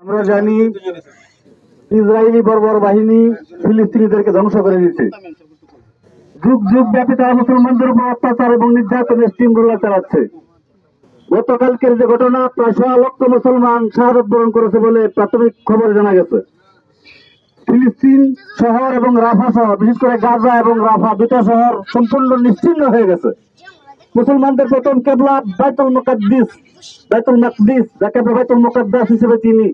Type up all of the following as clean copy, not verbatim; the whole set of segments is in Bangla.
আমরা জানি ইসরায়েলি বর্বর বাহিনী ফিলিস্তিনিদেরকে ধ্বংস করে দিচ্ছে। যুগ যুগ ব্যাপী তারা মুসলমানদের উপর অত্যাচার এবং নির্যাতনের স্টিম রোলার চালাচ্ছে। গতকালকের যে ঘটনা, প্রায় 1.5 লক্ষ মুসলমান শাহাদাত বরণ করেছে বলে প্রাথমিক খবরে জানা গেছে। ফিলিস্তিন শহর এবং রাফা শহর, বিশেষ করে গাজা এবং রাফা দুটা শহর সম্পূর্ণ নিশ্চিহ্ন হয়ে গেছে। মুসলমানদের প্রথম কেবলা বাইতুল মুকাদ্দিস, যাকে আমরা বাইতুল মুকাদ্দাস হিসেবে চিনি,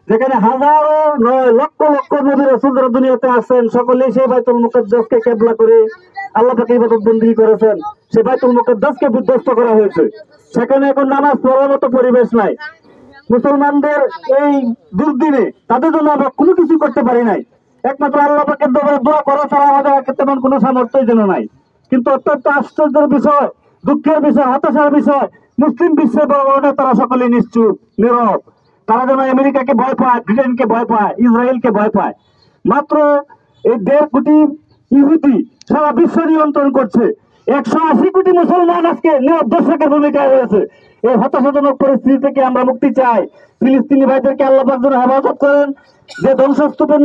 যেখানে হাজারো নয় লক্ষ লক্ষ নবী রাসূল যারা দুনিয়াতে আসেন, সকলেই সেই বাইতুল মুকাদ্দাসকে কেবলা করে আল্লাহ পাক ইবাদত বন্দেগী করেছেন। সেই বাইতুল মুকাদ্দাসকে বিধ্বস্ত করা হয়েছে। সেখানে এখন নামাজ পড়ার মতো পরিবেশ নাই। মুসলমানদের এই দুর্দিনে তাদের জন্য আমরা কোনো কিছু করতে পারি নাই। একমাত্র আল্লাহ পাকের দরবারে দোয়া করা ছাড়া আমাদের তেমন কোনো সামর্থ্যই যেন নাই। কিন্তু অত্যন্ত আশ্চর্যের বিষয়, দুঃখের বিষয়, হতাশার বিষয়, মুসলিম বিশ্বের বড় বড় তারা সকলে নিশ্চুপ, নীরব। তারা যেন আমেরিকাকে ভয় পায়, ব্রিটেনকে ভয় পায়, ইসরায়েলকে ভয় পায়। মাত্র এই 1.5 কোটি ইহুদি সারা বিশ্ব নিয়ন্ত্রণ করছে। 180 কোটি মুসলমান আজকে নীরব দর্শকের ভূমিকায় রয়েছে। এই হতাশাজনক পরিস্থিতি থেকে আমরা মুক্তি চাই। ফিলিস্তিনি ভাইদেরকে আল্লাহ পাক যেন হেফাজত করেন। যে ধ্বংসস্তূপের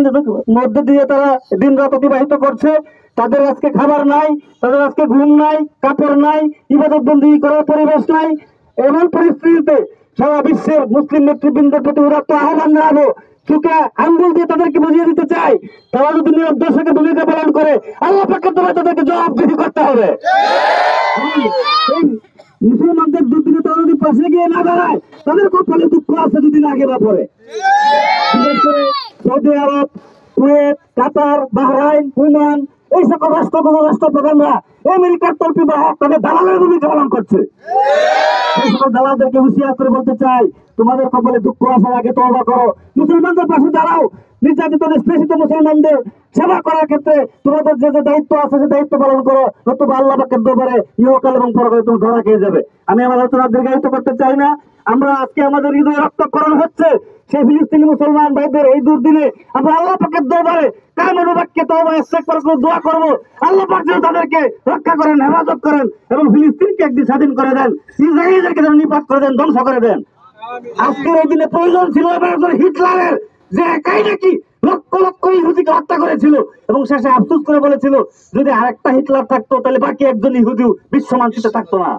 মধ্যে দিয়ে তারা দিন রাত অতিবাহিত করছে, তাদের আজকে খাবার নাই, তাদের আজকে ঘুম নাই, কাপড় নাই, ইবাদত বন্দেগী করার পরিবেশ নাই। এমন পরিস্থিতিতে সারা বিশ্বের মুসলিম নেতৃবৃন্দের প্রতি উদাত্ত আহ্বান জানাবো, চোখে আঙ্গুল দিয়ে তাদেরকে বুঝিয়ে দিতে চাই, তারা যদি নীরব দর্শকের ভূমিকা পালন করে আল্লাহ পাকের দ্বারা তাদেরকে জবাবদিহি করতে হবে। মুসলমানদের দুদিনে তারা যদি পাশে গিয়ে না দাঁড়ায়, তাদের কপালে দুঃখ আছে যদি না আগে বা পরে। বিশেষ করে সৌদি আরব, কুয়েত, কাতার, বাহরাইন, ওমান, এই সকল রাষ্ট্রপ্রধানরা আমেরিকার তল্পি বাহক, তাদের দালালের ভূমিকা পালন করছে। এই সকল দালালদেরকে হুঁশিয়ার করে বলতে চাই, তোমাদের কপালে দুঃখ আসার আগে তওবা করো, মুসলমানদের পাশে দাঁড়াও। নির্যাতিত নিষ্পেষিত মুসলমানদের সেবা করার ক্ষেত্রে তোমাদের যে যে দায়িত্ব আছে সে দায়িত্ব পালন করো, নতুবা আল্লাহ পাকের দরবারে ইহকাল এবং পরকালে তুমি ধরা খেয়ে যাবে। আমি আমার আলোচনা দীর্ঘায়িত করতে চাই না। আমরা আজকে আমাদের হৃদয় রক্তক্ষরণ হচ্ছে সেই ফিলিস্তিনি মুসলমান ভাইদের এই দুর্দিনে আমরা আল্লাহ পাকের দরবারে কায়মত বাক্যে তওবা ইস্তেগফার করে দোয়া করব, আল্লাহ পাক যেন তাদেরকে রক্ষা করেন, হেফাজত করেন এবং ফিলিস্তিনকে একদিন স্বাধীন করে দেন, ইসরায়েলদেরকে যেন নিপাত করে দেন, ধ্বংস করে দেন। আজকের এই দিনে প্রয়োজন ছিল হিটলারের, যে একাই নাকি লক্ষ লক্ষ ইহুদিকে হত্যা করেছিল এবং শেষে আফসোস করে বলেছিল, যদি আরেকটা হিটলার থাকতো তাহলে বাকি একজন ইহুদিও বিশ্ব মানচিত্রে থাকতো না।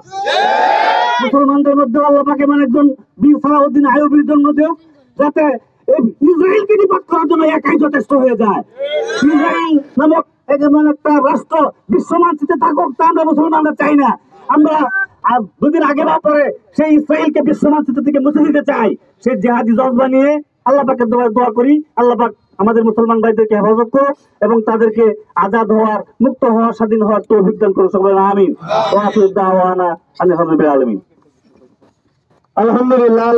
মুসলমানদের মধ্যে আল্লাহ পাক এমন একজন বীর সালাউদ্দিন আইয়ুবীর জন্ম দেও, যাতে ইসরায়েলকে নিপাত করার জন্য একাই যথেষ্ট হয়ে যায়। ইসরায়েল নামক এমন একটা রাষ্ট্র বিশ্ব মানচিত্রে থাকুক, তা আমরা মুসলমানরা চাই না। আমরা দুদিন আগে বা পরে সেই ইসরায়েলকে বিশ্ব মানচিত্র থেকে মুছে দিতে চাই। সেই জিহাদি জজবা নিয়ে আল্লাহ পাকের দোয়া করি, আল্লাহ পাক আমাদের মুসলমান ভাইদেরকে হেফাজত করো এবং তাদেরকে আজাদ হওয়ার, মুক্ত হওয়ার, স্বাধীন হওয়ার তৌফিক দান করো। সকলে আমিন। ওয়া আখিরু দাওয়ানা আলহামদুলিল্লাহি রাব্বিল আলামিন। আলহামদুলিল্লাহ।